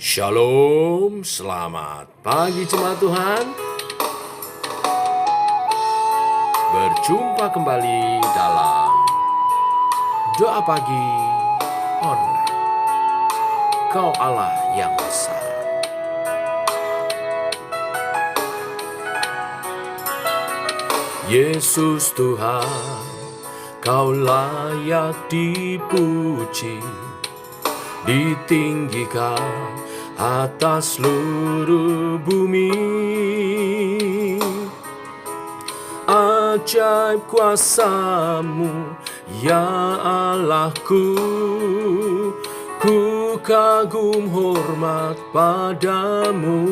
Shalom, selamat pagi jemaat Tuhan. Berjumpa kembali dalam doa pagi online. Kau Allah yang besar. Yesus Tuhan, Kau layak dipuji, ditinggikan atas seluruh bumi. Ajaib kuasa-Mu, ya Allahku, ku kagum hormat padamu.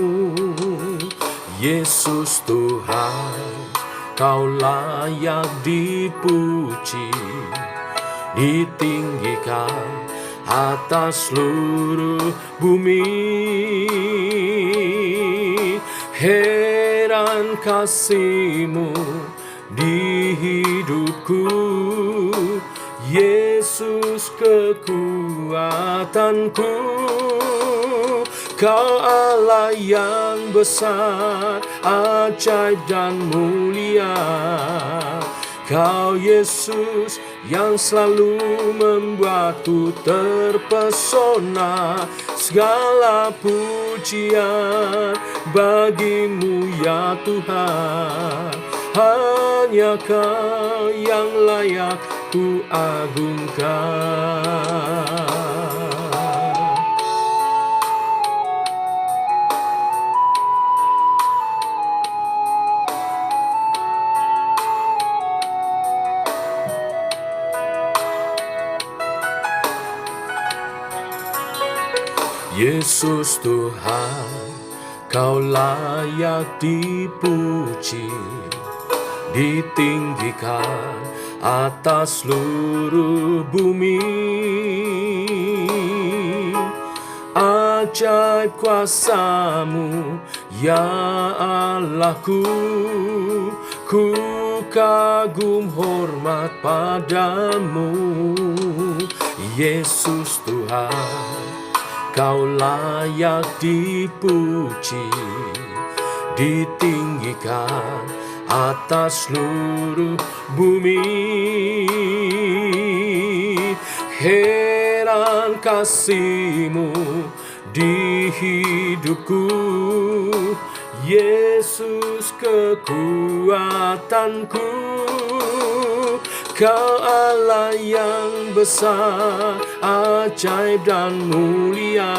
Yesus Tuhan, Kau layak dipuji, ditinggikan atas seluruh bumi. Heran kasih-Mu di hidupku, Yesus kekuatanku. Kau Allah yang besar, ajaib dan mulia. Kau Yesus yang selalu membuatku terpesona. Segala pujian bagi-Mu ya Tuhan. Hanya Kau yang layak ku agungkan. Yesus Tuhan, Kau layak dipuji, ditinggikan atas seluruh bumi. Ajaib kuasa-Mu, ya Allahku, ku kagum hormat padamu. Yesus Tuhan, Kau layak dipuji, ditinggikan atas seluruh bumi. Heran kasih-Mu di hidupku, Yesus kekuatanku. Kau Allah yang besar, ajaib dan mulia.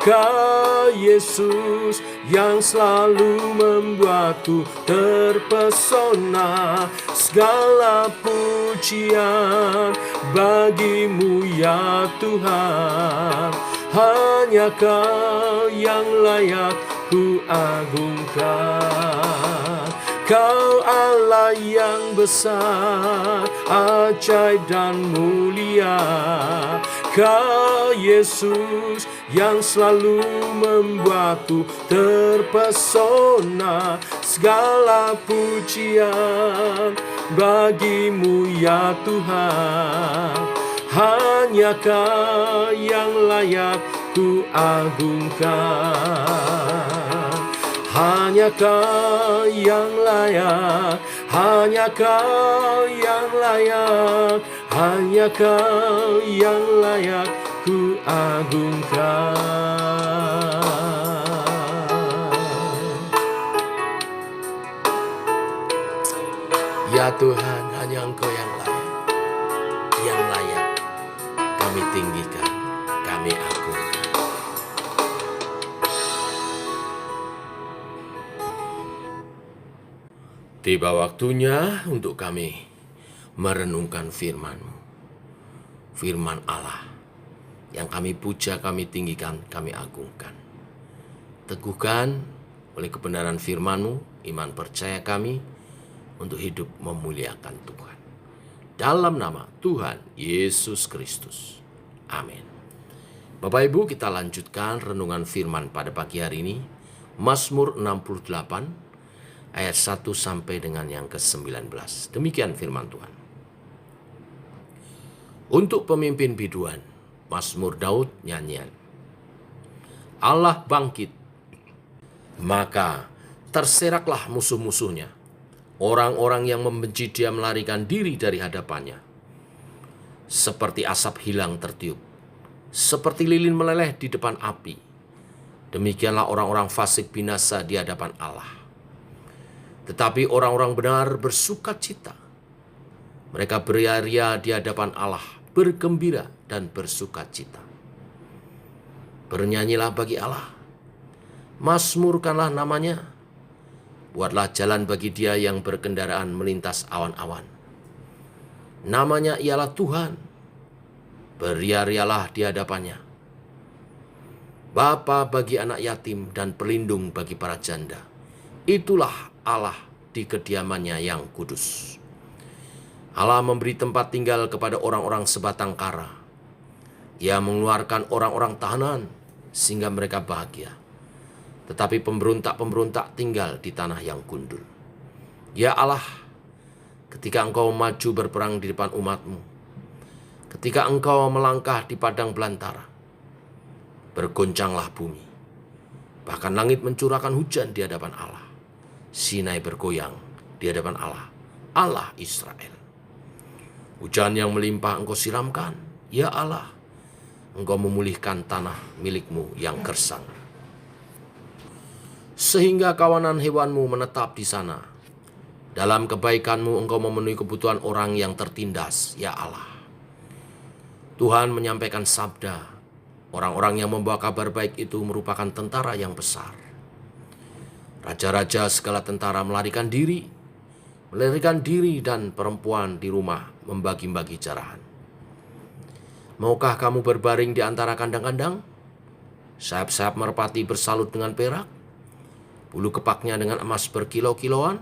Kau Yesus yang selalu membuatku terpesona. Segala pujian bagi-Mu ya Tuhan. Hanya Kau yang layak ku agungkan. Kau Allah yang besar, ajaib dan mulia. Kau Yesus yang selalu membuatku terpesona. Segala pujian bagi-Mu ya Tuhan. Hanya Kau yang layak ku agungkan. Hanya Kau yang layak, hanya Kau yang layak, hanya Kau yang layak ku agungkan. Ya Tuhan, hanya Engkau yang layak kami tinggikan, kami agungkan. Tiba waktunya untuk kami merenungkan firman-Mu, firman Allah yang kami puja, kami tinggikan, kami agungkan. Teguhkan oleh kebenaran firman-Mu iman percaya kami untuk hidup memuliakan Tuhan. Dalam nama Tuhan Yesus Kristus. Amin. Bapak Ibu, kita lanjutkan renungan firman pada pagi hari ini. Mazmur 68 ayat 1 sampai dengan yang ke-19. Demikian firman Tuhan. Untuk pemimpin biduan, Mazmur Daud nyanyian. Allah bangkit, maka terseraklah musuh-musuhnya. Orang-orang yang membenci dia melarikan diri dari hadapannya. Seperti asap hilang tertiup, seperti lilin meleleh di depan api. Demikianlah orang-orang fasik binasa di hadapan Allah. Tetapi orang-orang benar bersuka cita. Mereka beria-ria di hadapan Allah, bergembira dan bersuka cita. Bernyanyilah bagi Allah, mazmurkanlah namanya. Buatlah jalan bagi dia yang berkendaraan melintas awan-awan. Namanya ialah Tuhan, beria-rialah di hadapannya. Bapa bagi anak yatim dan pelindung bagi para janda. Itulah Allah di kediamannya yang kudus. Allah memberi tempat tinggal kepada orang-orang sebatang kara. Ia mengeluarkan orang-orang tahanan sehingga mereka bahagia. Tetapi pemberontak-pemberontak tinggal di tanah yang gundul. Ya Allah, ketika Engkau maju berperang di depan umat-Mu, ketika Engkau melangkah di padang belantara, bergoncanglah bumi. Bahkan langit mencurahkan hujan di hadapan Allah. Sinai bergoyang di hadapan Allah, Allah Israel. Hujan yang melimpah Engkau siramkan, ya Allah. Engkau memulihkan tanah milik-Mu yang gersang. Sehingga kawanan hewan-Mu menetap di sana. Dalam kebaikan-Mu Engkau memenuhi kebutuhan orang yang tertindas, ya Allah. Tuhan menyampaikan sabda, orang-orang yang membawa kabar baik itu merupakan tentara yang besar. Raja-raja segala tentara melarikan diri dan perempuan di rumah membagi-bagi jarahan. Maukah kamu berbaring di antara kandang-kandang? Sayap-sayap merpati bersalut dengan perak, bulu kepaknya dengan emas berkilau-kilauan.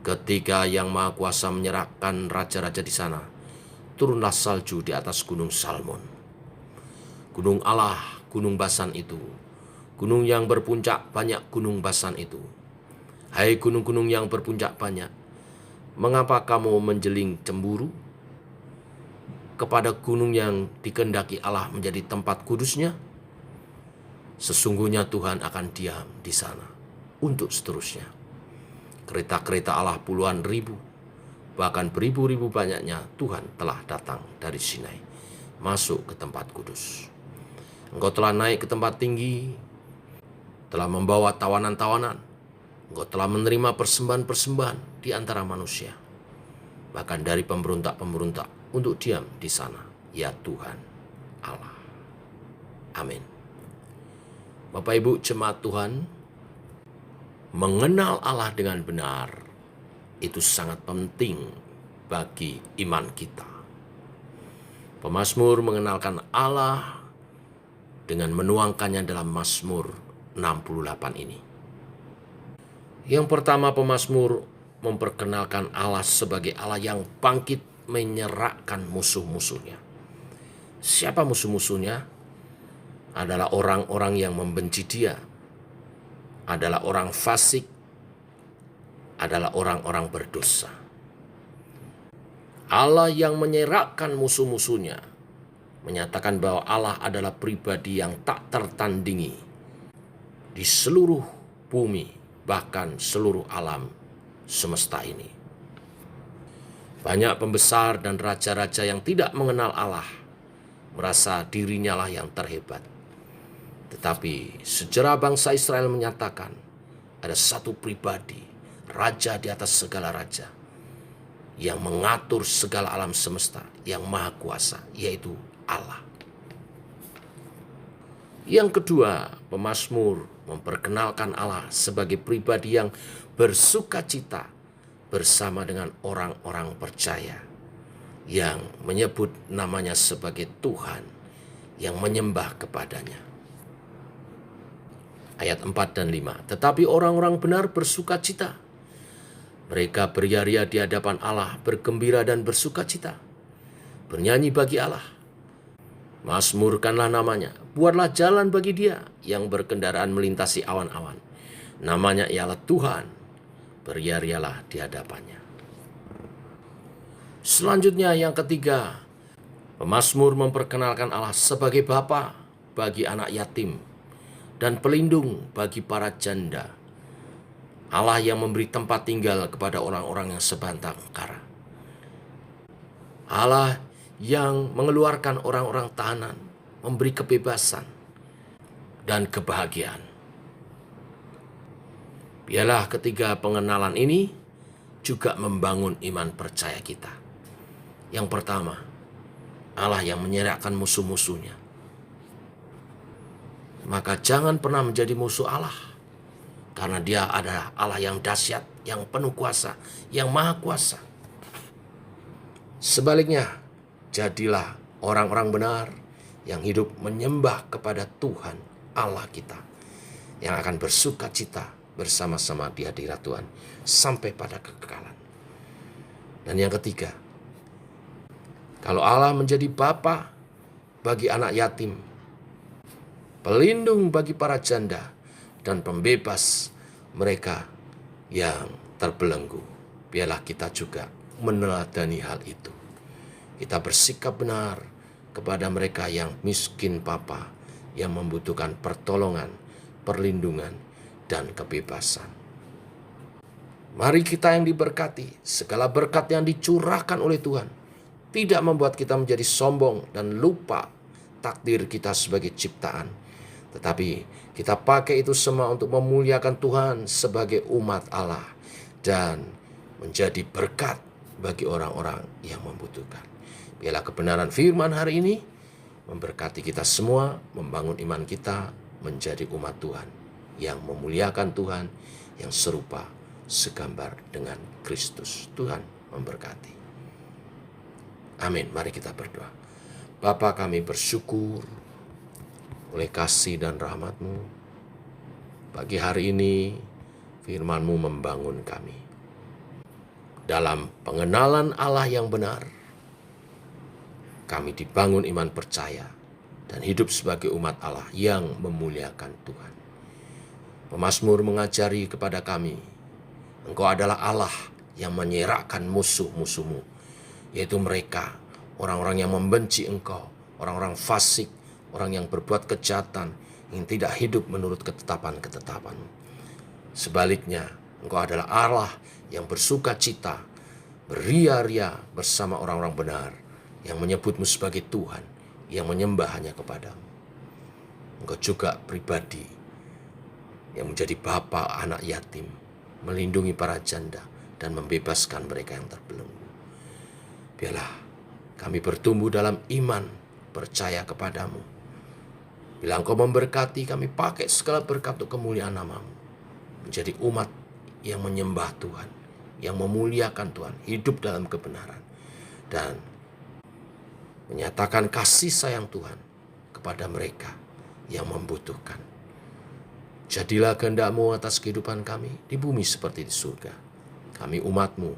Ketika Yang Maha Kuasa menyerahkan raja-raja di sana, turunlah salju di atas gunung Salmon. Gunung Allah, gunung Basan itu, gunung yang berpuncak banyak gunung Basan itu. Hai gunung-gunung yang berpuncak banyak, mengapa kamu menjeling cemburu kepada gunung yang dikehendaki Allah menjadi tempat kudusnya? Sesungguhnya Tuhan akan diam di sana untuk seterusnya. Kereta-kereta Allah puluhan ribu, bahkan beribu-ribu banyaknya Tuhan telah datang dari Sinai, masuk ke tempat kudus. Engkau telah naik ke tempat tinggi, telah membawa tawanan-tawanan. Engkau telah menerima persembahan-persembahan di antara manusia, bahkan dari pemberontak-pemberontak, untuk diam di sana, ya Tuhan Allah. Amin. Bapak Ibu jemaat Tuhan, mengenal Allah dengan benar itu sangat penting bagi iman kita. Pemazmur mengenalkan Allah dengan menuangkannya dalam Mazmur 68 ini. Yang pertama, pemazmur memperkenalkan Allah sebagai Allah yang bangkit menyerahkan musuh-musuhnya. Siapa musuh-musuhnya? Adalah orang-orang yang membenci dia, adalah orang fasik, adalah orang-orang berdosa. Allah yang menyerahkan musuh-musuhnya menyatakan bahwa Allah adalah pribadi yang tak tertandingi di seluruh bumi, bahkan seluruh alam semesta ini. Banyak pembesar dan raja-raja yang tidak mengenal Allah merasa dirinya lah yang terhebat. Tetapi sejarah bangsa Israel menyatakan ada satu pribadi, raja di atas segala raja, yang mengatur segala alam semesta, yang maha kuasa, yaitu Allah. Yang kedua, pemazmur memperkenalkan Allah sebagai pribadi yang bersuka cita bersama dengan orang-orang percaya, yang menyebut namanya sebagai Tuhan, yang menyembah kepadanya. Ayat 4 dan 5. Tetapi orang-orang benar bersuka cita. Mereka beria-ria di hadapan Allah, bergembira dan bersuka cita. Bernyanyi bagi Allah. Mazmurkanlah namanya. Buatlah jalan bagi dia yang berkendaraan melintasi awan-awan. Namanya ialah Tuhan. Beria-rialah di hadapannya. Selanjutnya yang ketiga, pemazmur memperkenalkan Allah sebagai Bapa bagi anak yatim, dan pelindung bagi para janda. Allah yang memberi tempat tinggal kepada orang-orang yang sebatang kara. Allah yang mengeluarkan orang-orang tahanan, memberi kebebasan dan kebahagiaan. Biarlah ketiga pengenalan ini juga membangun iman percaya kita. Yang pertama, Allah yang menyerahkan musuh-musuhnya. Maka jangan pernah menjadi musuh Allah, karena Dia adalah Allah yang dahsyat, yang penuh kuasa, yang maha kuasa. Sebaliknya, jadilah orang-orang benar yang hidup menyembah kepada Tuhan Allah kita, yang akan bersuka cita bersama-sama di hadirat Tuhan sampai pada kekekalan. Dan yang ketiga, kalau Allah menjadi bapa bagi anak yatim, pelindung bagi para janda, dan pembebas mereka yang terbelenggu, biarlah kita juga meneladani hal itu. Kita bersikap benar kepada mereka yang miskin papa, yang membutuhkan pertolongan, perlindungan, dan kebebasan. Mari kita yang diberkati, segala berkat yang dicurahkan oleh Tuhan tidak membuat kita menjadi sombong dan lupa takdir kita sebagai ciptaan. Tetapi kita pakai itu semua untuk memuliakan Tuhan sebagai umat Allah dan menjadi berkat bagi orang-orang yang membutuhkan. Biarlah kebenaran firman hari ini memberkati kita semua, membangun iman kita menjadi umat Tuhan yang memuliakan Tuhan, yang serupa segambar dengan Kristus. Tuhan memberkati. Amin. Mari kita berdoa. Bapa, kami bersyukur oleh kasih dan rahmat-Mu. Pagi hari ini firman-Mu membangun kami dalam pengenalan Allah yang benar. Kami dibangun iman percaya dan hidup sebagai umat Allah yang memuliakan Tuhan. Pemazmur mengajari kepada kami, Engkau adalah Allah yang menyerahkan musuh-musuh-Mu, yaitu mereka, orang-orang yang membenci Engkau, orang-orang fasik, orang yang berbuat kejahatan, yang tidak hidup menurut ketetapan-ketetapan-Mu. Sebaliknya, Engkau adalah Allah yang bersuka cita, beria-ria bersama orang-orang benar, yang menyebut-Mu sebagai Tuhan, yang menyembah hanya kepada-Mu. Engkau juga pribadi yang menjadi bapa anak yatim, melindungi para janda, dan membebaskan mereka yang terbelenggu. Biarlah kami bertumbuh dalam iman, percaya kepada-Mu. Bila Engkau memberkati, kami pakai segala berkat untuk kemuliaan nama-Mu. Menjadi umat yang menyembah Tuhan, yang memuliakan Tuhan, hidup dalam kebenaran, dan menyatakan kasih sayang Tuhan kepada mereka yang membutuhkan. Jadilah kehendak-Mu atas kehidupan kami di bumi seperti di surga. Kami umat-Mu,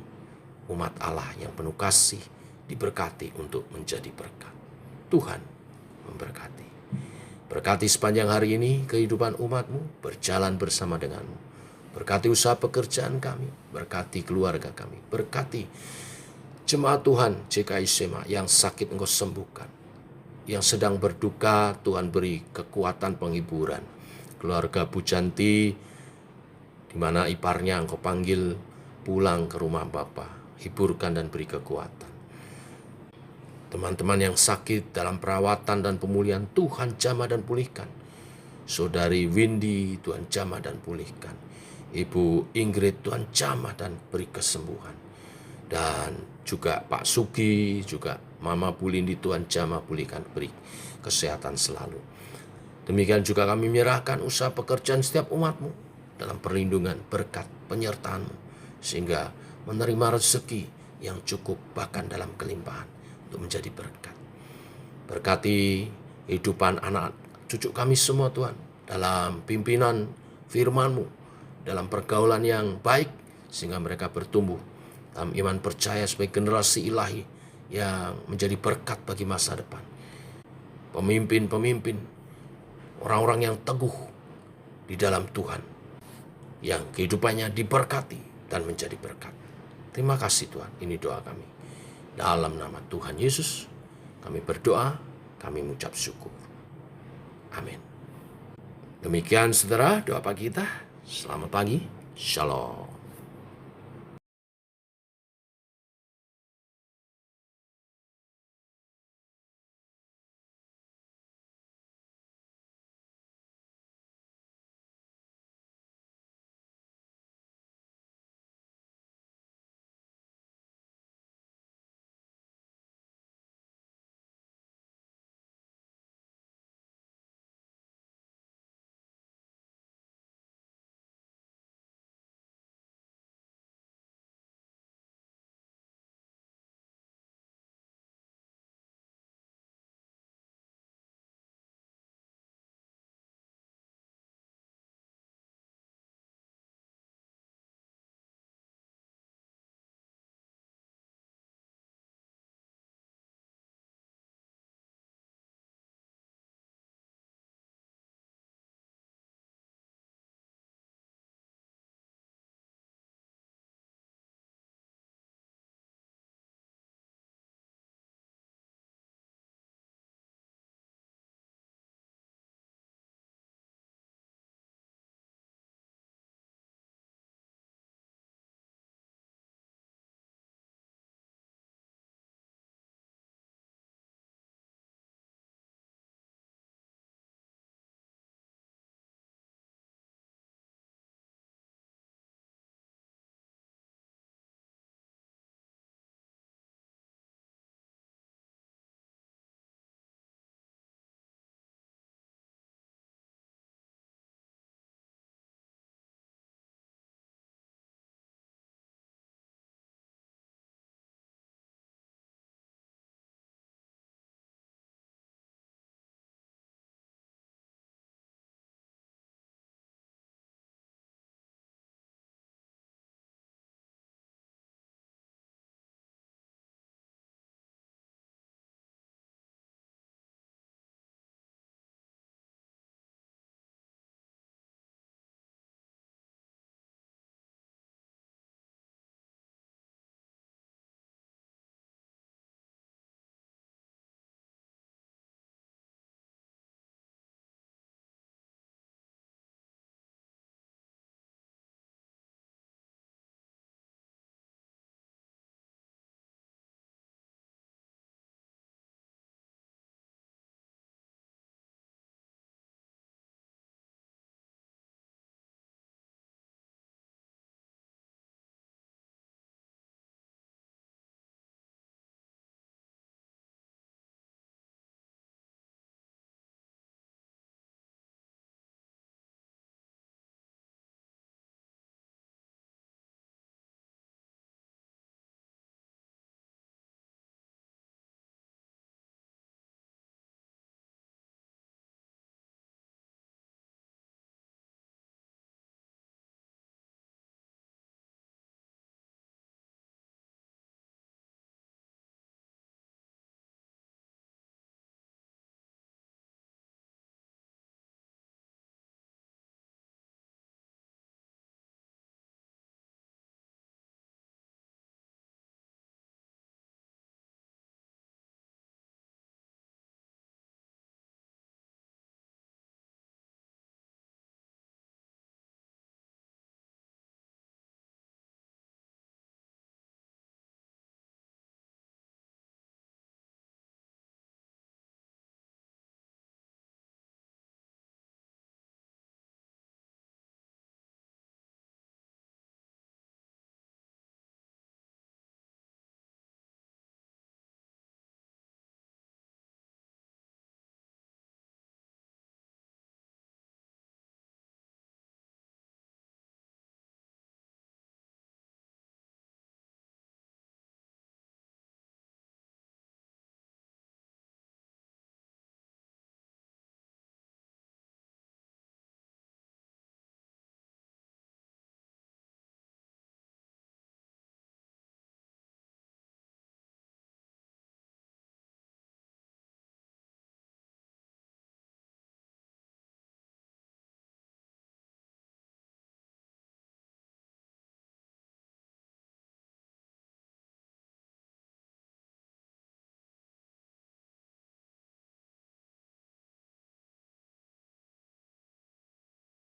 umat Allah yang penuh kasih, diberkati untuk menjadi berkat. Tuhan memberkati. Berkati sepanjang hari ini kehidupan umat-Mu berjalan bersama dengan-Mu. Berkati usaha pekerjaan kami, berkati keluarga kami, berkati jemaat Tuhan JKI Sema yang sakit Engkau sembuhkan, yang sedang berduka Tuhan beri kekuatan penghiburan. Keluarga Bu Janti, di mana iparnya Engkau panggil pulang ke rumah Bapa, hiburkan dan beri kekuatan. Teman-teman yang sakit dalam perawatan dan pemulihan, Tuhan jamah dan pulihkan. Saudari Windy, Tuhan jamah dan pulihkan. Ibu Ingrid, Tuhan jamah dan beri kesembuhan. Dan juga Pak Sugi, juga Mama Bulindi, Tuhan jamah pulihkan, beri kesehatan selalu. Demikian juga kami menyerahkan usaha pekerjaan setiap umat-Mu dalam perlindungan, berkat, penyertaan-Mu, sehingga menerima rezeki yang cukup bahkan dalam kelimpahan untuk menjadi berkat. Berkati kehidupan anak cucu kami semua Tuhan, dalam pimpinan firman-Mu, dalam pergaulan yang baik, sehingga mereka bertumbuh dalam iman percaya sebagai generasi ilahi yang menjadi berkat bagi masa depan. Pemimpin-pemimpin, orang-orang yang teguh di dalam Tuhan, yang kehidupannya diberkati dan menjadi berkat. Terima kasih Tuhan, ini doa kami. Dalam nama Tuhan Yesus, kami berdoa, kami mengucap syukur. Amin. Demikian saudara doa pagi kita. Selamat pagi. Shalom.